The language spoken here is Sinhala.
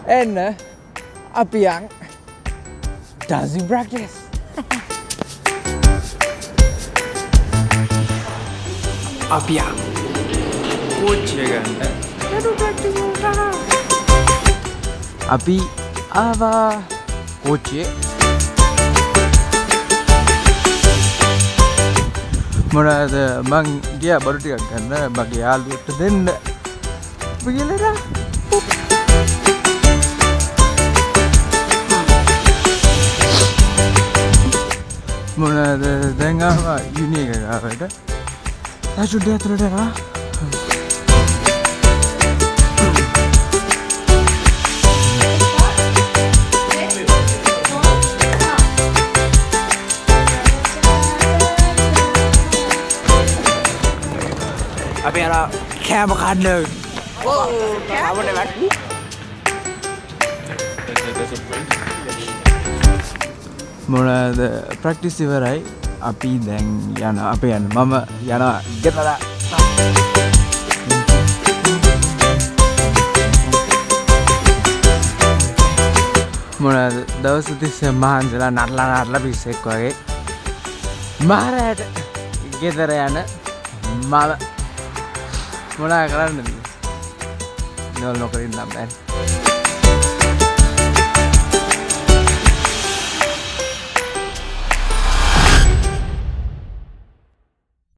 එන්න අපි යන් dancing practice. අපි යන් කෝච්චිය ගන්න නඩු ප්‍රැක්ටිස් කරනවා. අපි ආවා කෝච්චියේ මොනවාද මං ගියා බඩු ටිකක් ගන්න මගේ යාළුවෙක්ට දෙන්න. බගිලලා මොනවාද දැන් ආවා යුනි එක ගාවට. සාචුඩ්ඩේ ඇතුළට යනවා. අපි අර කෑම කන්න. කෑමට වැටු. මොනවාද ප්‍රැක්ටිස් ඉවරයි. අපි දැන් යනවා. අපි යන්න මම යනවා ගෙදර. මොනවාද දවස් තිස්සේ මහන්සිලා නටලා පිස්සෙක් වගේ. මාරයට ගෙදර යන මම මොනා කරන්නද? නෝල් නොකරින් නම් බෑ.